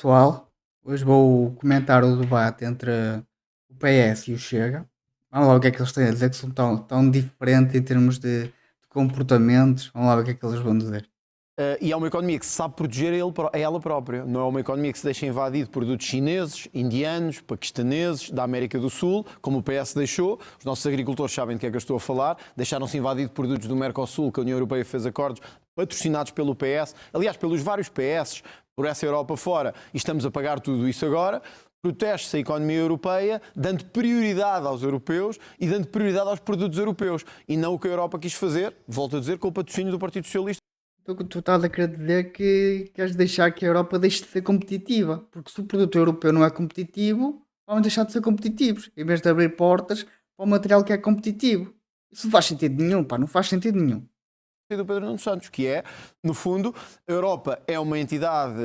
Pessoal, hoje vou comentar o debate entre o PS e o Chega. Vamos lá ver o que é que eles têm a dizer, que são tão diferentes em termos de comportamentos. Vamos lá ver o que é que eles vão dizer. E é uma economia que se sabe proteger a ela própria. Não é uma economia que se deixa invadir de produtos chineses, indianos, paquistaneses, da América do Sul, como o PS deixou. Os nossos agricultores sabem do que é que eu estou a falar. Deixaram-se invadir de produtos do Mercosul, que a União Europeia fez acordos patrocinados pelo PS. Aliás, pelos vários PS, por essa Europa fora. E estamos a pagar tudo isso agora. Protege-se a economia europeia, dando prioridade aos europeus e dando prioridade aos produtos europeus. E não o que a Europa quis fazer, volto a dizer, com o patrocínio do Partido Socialista. Tu estás a querer dizer que queres deixar que a Europa deixe de ser competitiva, porque se o produto europeu não é competitivo, vamos deixar de ser competitivos, em vez de abrir portas para o material que é competitivo. Isso não faz sentido nenhum, pá, não faz sentido nenhum. Do Pedro Nuno Santos, que é, no fundo, a Europa é uma entidade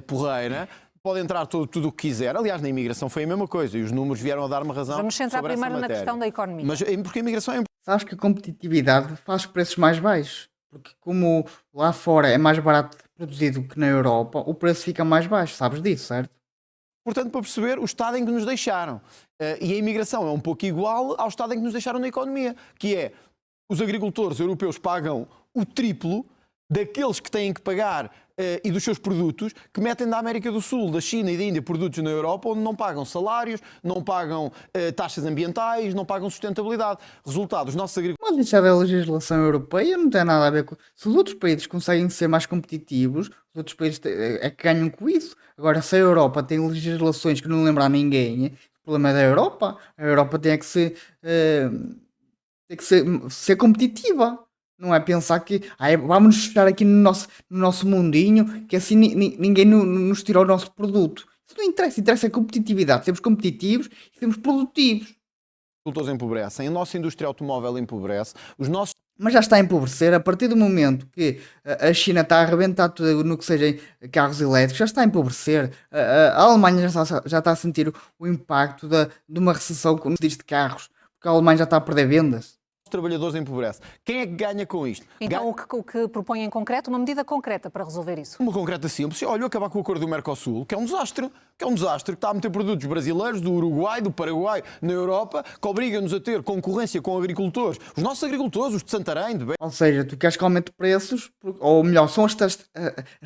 porreira, pode entrar tudo o que quiser. Aliás, na imigração foi a mesma coisa e os números vieram a dar uma razão. Vamos centrar primeiro na questão da economia. Mas porque a imigração é Sabes que a competitividade faz preços mais baixos, porque como lá fora é mais barato produzido que na Europa, o preço fica mais baixo, sabes disso, certo? importante para perceber o estado em que nos deixaram. E a imigração é um pouco igual ao estado em que nos deixaram na economia, que é os agricultores europeus pagam o triplo daqueles que têm que pagar e dos seus produtos que metem da América do Sul, da China e da Índia produtos na Europa onde não pagam salários, não pagam taxas ambientais, não pagam sustentabilidade. Resultado, os nossos agricultores... Mas isso é da legislação europeia, não tem nada a ver com... Se os outros países conseguem ser mais competitivos, os outros países é que ganham com isso. Agora, se a Europa tem legislações que não lembram a ninguém, o problema é da Europa. A Europa tem que ser competitiva. Não é pensar que vamos nos fechar aqui no nosso mundinho, que assim ninguém nos tira o nosso produto. Isso não interessa, interessa a competitividade. Sermos competitivos e sermos produtivos. agricultores empobrecem, a nossa indústria automóvel empobrece, os nossos... Mas já está a empobrecer a partir do momento que a China está a arrebentar tudo no que seja carros elétricos, já está a empobrecer. A Alemanha já está a sentir o impacto de uma recessão como se diz de carros, porque a Alemanha já está a perder vendas. trabalhadores empobrecem. Quem é que ganha com isto? Então o que propõe em concreto, uma medida concreta para resolver isso? Uma concreta simples. Olha, acabar com o acordo do Mercosul, que é um desastre. Que está a meter produtos brasileiros, do Uruguai, do Paraguai, na Europa, que obriga-nos a ter concorrência com agricultores. Os nossos agricultores, os de Santarém, de... Ou seja, tu queres que aumente preços, ou melhor, são as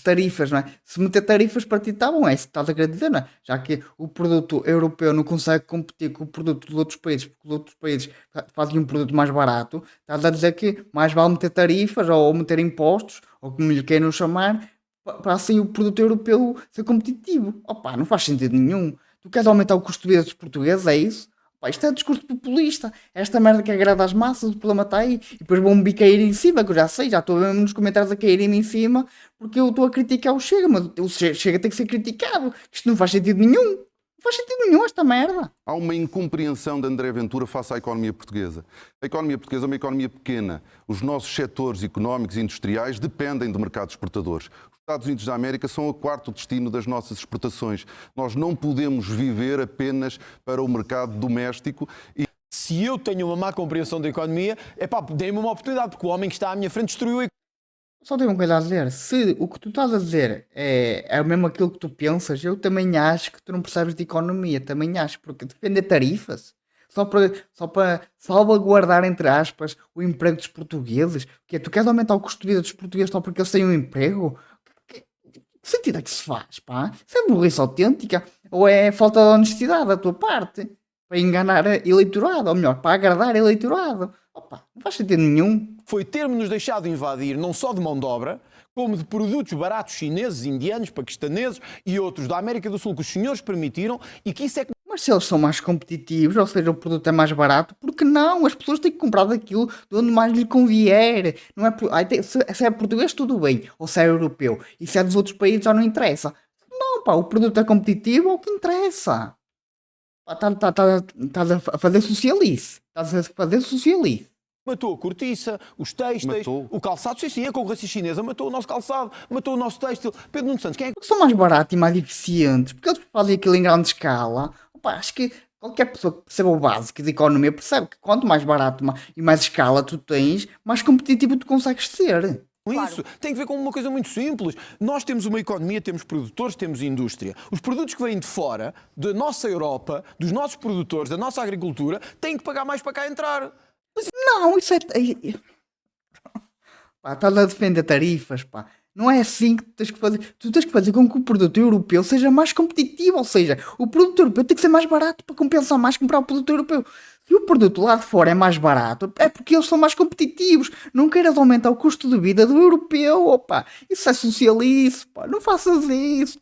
tarifas, não é? Se meter tarifas para ti está bom, é isso que estás a querer dizer, não é? Já que o produto europeu não consegue competir com o produto dos outros países, porque os outros países fazem um produto mais barato, estás a dizer que mais vale meter tarifas, ou meter impostos, ou como lhe queiram chamar, para assim o produto europeu ser competitivo. Opa, não faz sentido nenhum. Tu queres aumentar o custo de vida dos portugueses, é isso? Opa, isto é discurso populista. Esta merda que agrada às massas, o problema está aí. E depois vão-me cair em cima, que eu já sei, já estou mesmo nos comentários a caírem em cima, porque eu estou a criticar o Chega, mas o Chega tem que ser criticado. Isto não faz sentido nenhum. Não faz sentido nenhum esta merda. Há uma incompreensão de André Ventura face à economia portuguesa. A economia portuguesa é uma economia pequena. Os nossos setores económicos e industriais dependem de mercados exportadores. Os Estados Unidos da América são o quarto destino das nossas exportações. Nós não podemos viver apenas para o mercado doméstico. Se eu tenho uma má compreensão da economia, dê-me uma oportunidade, porque o homem que está à minha frente destruiu a economia. Só tenho uma coisa a dizer, se o que tu estás a dizer é mesmo aquilo que tu pensas, eu também acho que tu não percebes de economia, também acho, porque defender tarifas, só para salvaguardar, entre aspas, o emprego dos portugueses, que é, tu queres aumentar o custo de vida dos portugueses só porque eles têm um emprego? Que sentido é que se faz, pá? Isso é burrice autêntica, ou é falta de honestidade da tua parte, para enganar eleitorado, ou melhor, para agradar eleitorado? Opa, não faz sentido nenhum. Foi ter-nos deixado invadir não só de mão de obra, como de produtos baratos chineses, indianos, paquistaneses e outros da América do Sul que os senhores permitiram e que isso é que... Mas se eles são mais competitivos, ou seja, o produto é mais barato, por que não? As pessoas têm que comprar daquilo de onde mais lhe convier. Não é, se é português, tudo bem. Ou se é europeu. E se é dos outros países, já não interessa. Não, pá, o produto é competitivo, é o que interessa. Estás a fazer socialice. Estás a fazer socialice. Matou a cortiça, os têxteis, o calçado. Sim, a concorrência chinesa matou o nosso calçado, matou o nosso têxtil. Pedro Nuno Santos, quem é que... Porque são mais baratos e mais eficientes, porque eles fazem aquilo em grande escala. Opa, acho que qualquer pessoa que perceba o básico de economia percebe que quanto mais barato e mais escala tu tens, mais competitivo tu consegues ser. Claro. Isso tem que ver com uma coisa muito simples. Nós temos uma economia, temos produtores, temos indústria. Os produtos que vêm de fora, da nossa Europa, dos nossos produtores, da nossa agricultura, têm que pagar mais para cá entrar. Não, isso é. Pá, estás a defender tarifas, pá. Não é assim que tu tens que fazer. Tu tens que fazer com que o produto europeu seja mais competitivo. Ou seja, o produto europeu tem que ser mais barato para compensar mais comprar o produto europeu. Se o produto lá de fora é mais barato, é porque eles são mais competitivos. Não queiras aumentar o custo de vida do europeu, opa. Isso é socialismo, pá. Não faças isso.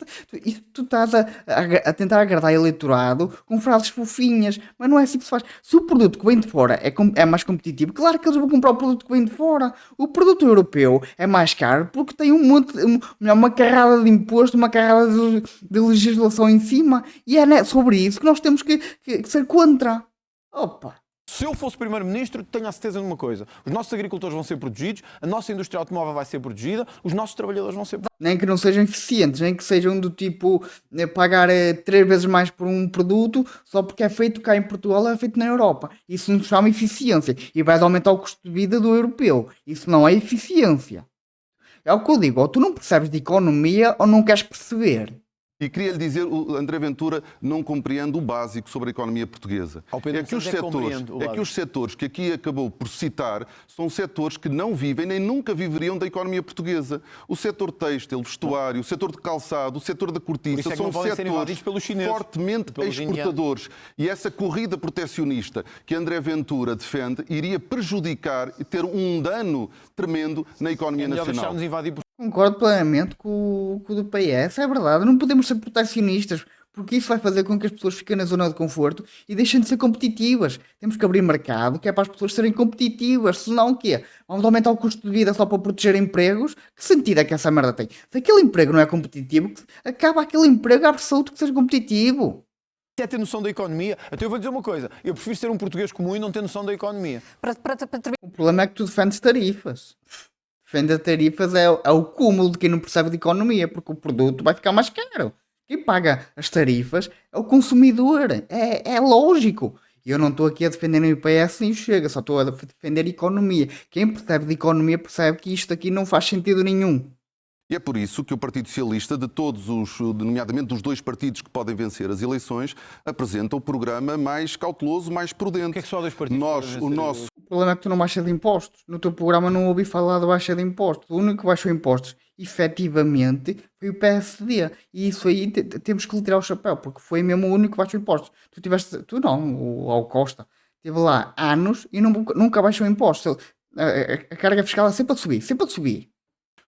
Tu estás a tentar agradar eleitorado com frases fofinhas, mas não é assim que se faz. Se o produto que vem de fora é mais competitivo, claro que eles vão comprar o produto que vem de fora. O produto europeu é mais caro porque tem uma carrada de imposto, uma carrada de legislação em cima, e é sobre isso que nós temos que ser contra. Opa! Se eu fosse Primeiro-Ministro, tenho a certeza de uma coisa. Os nossos agricultores vão ser protegidos, a nossa indústria automóvel vai ser protegida, os nossos trabalhadores vão ser protegidos. Nem que não sejam eficientes, nem que sejam do tipo pagar 3 vezes mais por um produto só porque é feito cá em Portugal, é feito na Europa. Isso não se chama eficiência e vais aumentar o custo de vida do europeu. Isso não é eficiência. É o que eu digo, ou tu não percebes de economia ou não queres perceber. E queria lhe dizer, o André Ventura não compreende o básico sobre a economia portuguesa. Ao Pedro É que os setores que aqui acabou por citar são setores que não vivem nem nunca viveriam da economia portuguesa. O setor têxtil, vestuário, o setor de calçado, o setor da cortiça são setores fortemente exportadores. E essa corrida proteccionista que André Ventura defende iria prejudicar e ter um dano tremendo na economia nacional. Concordo plenamente com o do PS, é verdade, não podemos ser proteccionistas, porque isso vai fazer com que as pessoas fiquem na zona de conforto e deixem de ser competitivas. Temos que abrir mercado, que é para as pessoas serem competitivas, senão o quê? Vamos aumentar o custo de vida só para proteger empregos? Que sentido é que essa merda tem? Se aquele emprego não é competitivo, acaba aquele emprego, abre-se outro que seja competitivo. É ter noção da economia. Até eu vou dizer uma coisa, eu prefiro ser um português comum e não ter noção da economia. O problema é que tu defendes tarifas. Defender tarifas é o cúmulo de quem não percebe de economia, porque o produto vai ficar mais caro. Quem paga as tarifas é o consumidor. É lógico. E eu não estou aqui a defender nem o PS nem o Chega, só estou a defender a economia. Quem percebe de economia percebe que isto aqui não faz sentido nenhum. E é por isso que o Partido Socialista, de todos os, nomeadamente dos 2 partidos que podem vencer as eleições, apresenta o programa mais cauteloso, mais prudente. O que é que só 2 partidos? O problema é que tu não baixas de impostos. No teu programa não ouvi falar de baixa de impostos. O único que baixou impostos, efetivamente, foi o PSD. E isso aí temos que lhe tirar o chapéu, porque foi mesmo o único que baixou impostos. Tu não, o Al Costa. Esteve lá anos e nunca baixou impostos. A carga fiscal é sempre a subir, sempre a subir.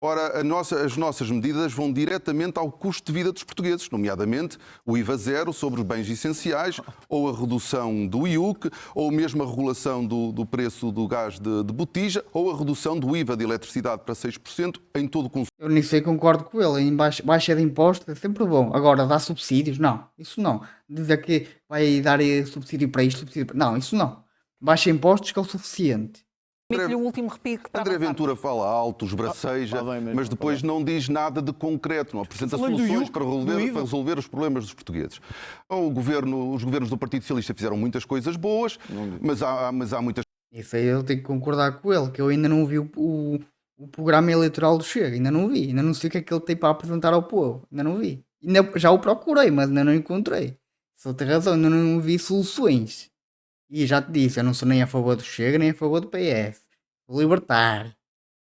Ora, as nossas medidas vão diretamente ao custo de vida dos portugueses, nomeadamente o IVA zero sobre os bens essenciais, ou a redução do IUC, ou mesmo a regulação do preço do gás de botija, ou a redução do IVA de eletricidade para 6% em todo o consumo. Eu nisso aí concordo com ele. Em baixa de impostos é sempre bom. Agora, dar subsídios? Não, isso não. Dizer que vai dar subsídio para isto, subsídio para... Não, isso não. Baixa impostos que é o suficiente. O último repique para André avançar. Ventura fala alto, esbraceja, mas depois não diz nada de concreto, não apresenta soluções para resolver os problemas dos portugueses. Os governos do Partido Socialista fizeram muitas coisas boas, mas há muitas... Isso aí eu tenho que concordar com ele, que eu ainda não vi o programa eleitoral do Chega, ainda não vi, ainda não sei o que é que ele tem para apresentar ao povo, ainda não vi. Já o procurei, mas ainda não encontrei. Só tem razão, ainda não vi soluções. E já te disse, eu não sou nem a favor do Chega, nem a favor do PS. Vou libertar.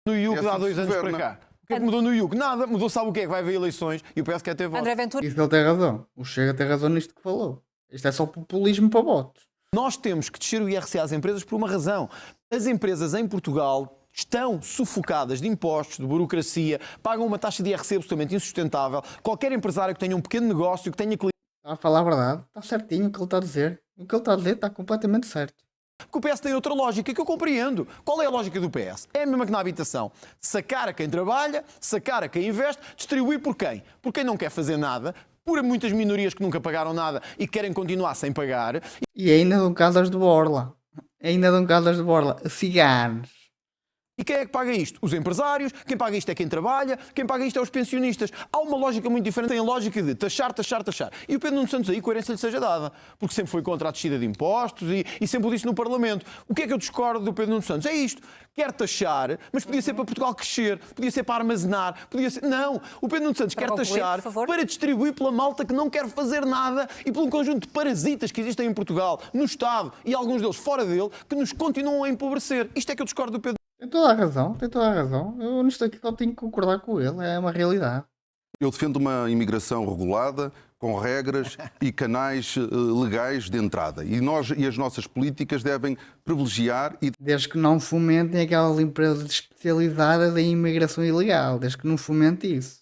No IUC há 2 anos para cá. O que é que mudou no IUC? Nada. Mudou, sabe o que é? Que vai haver eleições e o PS quer ter votos. André Ventura. Isso ele tem razão. O Chega tem razão nisto que falou. Isto é só populismo para votos. Nós temos que descer o IRC às empresas por uma razão. As empresas em Portugal estão sufocadas de impostos, de burocracia, pagam uma taxa de IRC absolutamente insustentável. Qualquer empresário que tenha um pequeno negócio, que tenha clientes... Está a falar a verdade. Está certinho o que ele está a dizer. O que ele está a dizer está completamente certo. Porque o PS tem outra lógica que eu compreendo. Qual é a lógica do PS? É a mesma que na habitação. Sacar a quem trabalha, sacar a quem investe, distribuir por quem? Por quem não quer fazer nada, por muitas minorias que nunca pagaram nada e querem continuar sem pagar. E ainda dão casas de borla. Ainda dão casas de borla a ciganos. E quem é que paga isto? Os empresários, quem paga isto é quem trabalha, quem paga isto é os pensionistas. Há uma lógica muito diferente, tem a lógica de taxar, taxar, taxar. E o Pedro Nuno Santos aí, coerência lhe seja dada, porque sempre foi contra a descida de impostos e sempre o disse no Parlamento. O que é que eu discordo do Pedro Nuno Santos? É isto, quer taxar, mas podia ser para Portugal crescer, podia ser para armazenar, podia ser... Não, o Pedro Nuno Santos Para quer concluir, taxar por favor. para distribuir pela malta que não quer fazer nada e por um conjunto de parasitas que existem em Portugal, no Estado e alguns deles fora dele, que nos continuam a empobrecer. Isto é que eu discordo do Pedro. Tem toda a razão, tem toda a razão. Eu nisto aqui só tenho que concordar com ele, é uma realidade. Eu defendo uma imigração regulada, com regras e canais legais de entrada. E nós e as nossas políticas devem privilegiar e Desde que não fomentem aquelas empresas especializadas em imigração ilegal, desde que não fomente isso.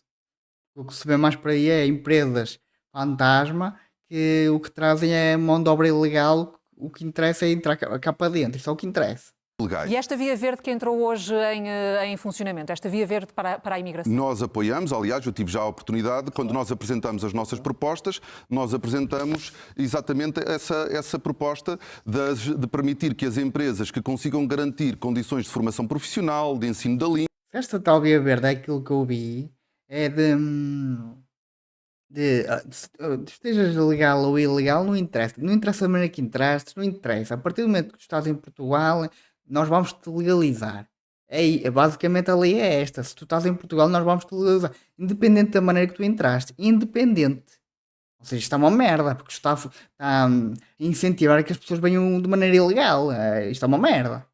O que se vê mais por aí é empresas fantasma que o que trazem é mão de obra ilegal, o que interessa é entrar cá para dentro, isso é o que interessa. legais. E esta via verde que entrou hoje em funcionamento, esta via verde para a imigração? Nós apoiamos, aliás, eu tive já a oportunidade, quando nós apresentamos as nossas propostas, nós apresentamos exatamente essa proposta de permitir que as empresas que consigam garantir condições de formação profissional, de ensino da língua. Se esta tal via verde é aquilo que eu vi, é estejas legal ou ilegal, não interessa. Não interessa a maneira que entraste, não interessa. A partir do momento que tu estás em Portugal, nós vamos te legalizar. Basicamente a lei é esta. Se tu estás em Portugal, nós vamos te legalizar. Independente da maneira que tu entraste. Independente. Ou seja, isto é uma merda, porque está a incentivar que as pessoas venham de maneira ilegal. Isto é uma merda.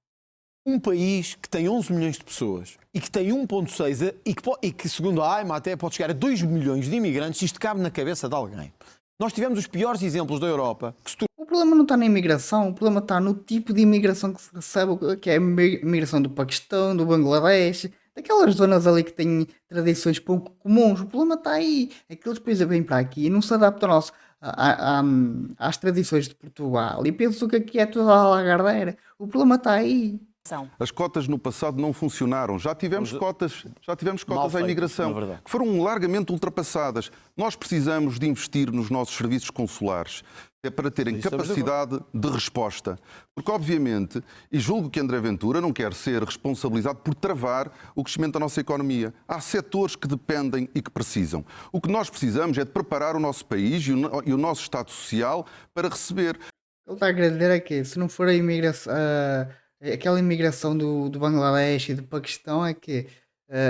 Um país que tem 11 milhões de pessoas e que tem 1,6 e que, segundo a AIMA, até pode chegar a 2 milhões de imigrantes, isto cabe na cabeça de alguém. Nós tivemos os piores exemplos da Europa que se O problema não está na imigração, o problema está no tipo de imigração que se recebe, que é a imigração do Paquistão, do Bangladesh, daquelas zonas ali que têm tradições pouco comuns. O problema está aí. Aqueles países vêm para aqui e não se adaptam às tradições de Portugal e pensam que aqui é toda a lagardeira. O problema está aí. As cotas no passado não funcionaram. Já tivemos cotas Mal à imigração feitas, na verdade. que foram largamente ultrapassadas. Nós precisamos de investir nos nossos serviços consulares. É para terem Isso estamos de capacidade de resposta. Porque, obviamente, e julgo que André Ventura não quer ser responsabilizado por travar o crescimento da nossa economia. Há setores que dependem e que precisam. O que nós precisamos é de preparar o nosso país e o nosso Estado Social para receber. Ele está a querer dizer é que se não for a imigração, aquela imigração do Bangladesh e do Paquistão, é que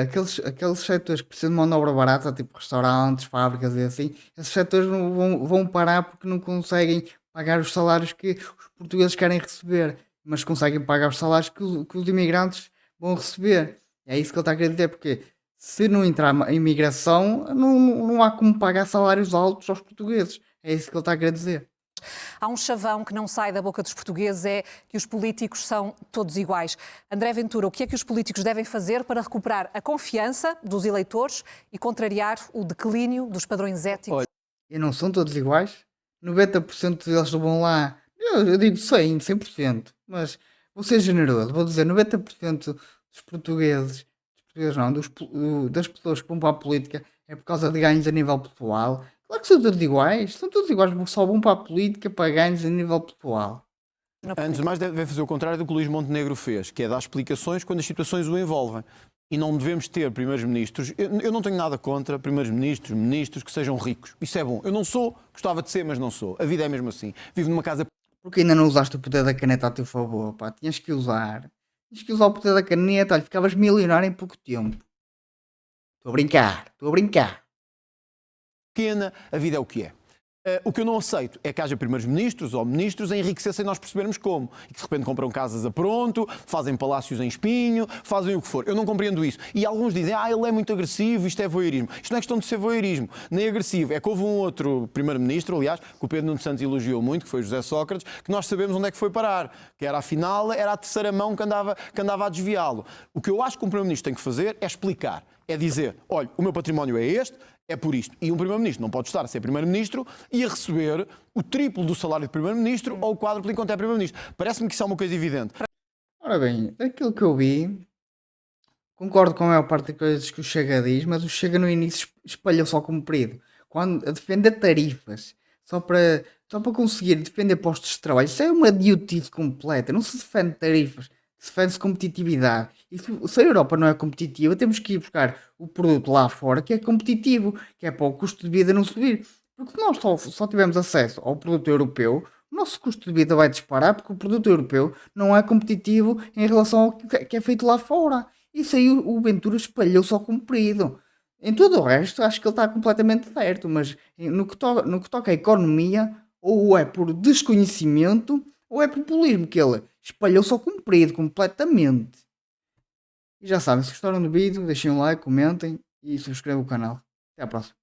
aqueles setores que precisam de mão de obra barata, tipo restaurantes, fábricas e assim, esses setores não vão parar porque não conseguem pagar os salários que os portugueses querem receber, mas conseguem pagar os salários que os imigrantes vão receber. É isso que ele está a querer dizer, porque se não entrar a imigração, não há como pagar salários altos aos portugueses. É isso que ele está a querer dizer. Há um chavão que não sai da boca dos portugueses, é que os políticos são todos iguais. André Ventura, o que é que os políticos devem fazer para recuperar a confiança dos eleitores e contrariar o declínio dos padrões éticos? E não são todos iguais? 90% deles vão lá. Eu digo 100%, mas vou ser generoso, vou dizer 90% dos portugueses não, das pessoas que vão para a política é por causa de ganhos a nível pessoal. Claro que são todos iguais, só vão para a política para ganhos a nível pessoal. Antes de mais, deve fazer o contrário do que o Luís Montenegro fez, que é dar explicações quando as situações o envolvem. E não devemos ter primeiros-ministros. Eu não tenho nada contra primeiros-ministros, ministros que sejam ricos. Isso é bom. Eu não sou, gostava de ser, mas não sou. A vida é mesmo assim. Vivo numa casa. Porque ainda não usaste o poder da caneta a teu favor, pá. Tinhas que usar. Tinhas que usar o poder da caneta, olha, ficavas milionário em pouco tempo. Estou a brincar. Pequena, a vida é o que é. O que eu não aceito é que haja primeiros-ministros ou ministros a enriquecer sem nós percebermos como. E que de repente compram casas a pronto, fazem palácios em espinho, fazem o que for. Eu não compreendo isso. E alguns dizem, ele é muito agressivo, isto é voyeurismo. Isto não é questão de ser voyeurismo, nem agressivo. É que houve um outro primeiro-ministro, aliás, que o Pedro Nuno Santos elogiou muito, que foi José Sócrates, que nós sabemos onde é que foi parar. Que era, afinal, era a terceira mão que andava a desviá-lo. O que eu acho que um primeiro-ministro tem que fazer é explicar. É dizer, olha, o meu património é este, é por isto. E um primeiro-ministro não pode estar a ser primeiro-ministro e a receber o triplo do salário de primeiro-ministro ou o quádruplo enquanto é primeiro-ministro. Parece-me que isso é uma coisa evidente. Ora bem, daquilo que eu vi, concordo com a maior parte das coisas que o Chega diz, mas o Chega no início espalhou só comprido. Quando a defender tarifas, só para conseguir defender postos de trabalho, isso é uma idiotice completa. Não se defende tarifas. defende-se competitividade. E se a Europa não é competitiva, temos que ir buscar o produto lá fora que é competitivo, que é para o custo de vida não subir. Porque se nós só tivermos acesso ao produto europeu, o nosso custo de vida vai disparar porque o produto europeu não é competitivo em relação ao que é feito lá fora. Isso aí o Ventura espalhou só comprido. Em tudo o resto, acho que ele está completamente certo, mas no que toca à economia, ou é por desconhecimento, ou é populismo, que ele espalhou só comprido, completamente. E já sabem, se gostaram do vídeo, deixem um like, comentem e subscrevam o canal. Até à próxima.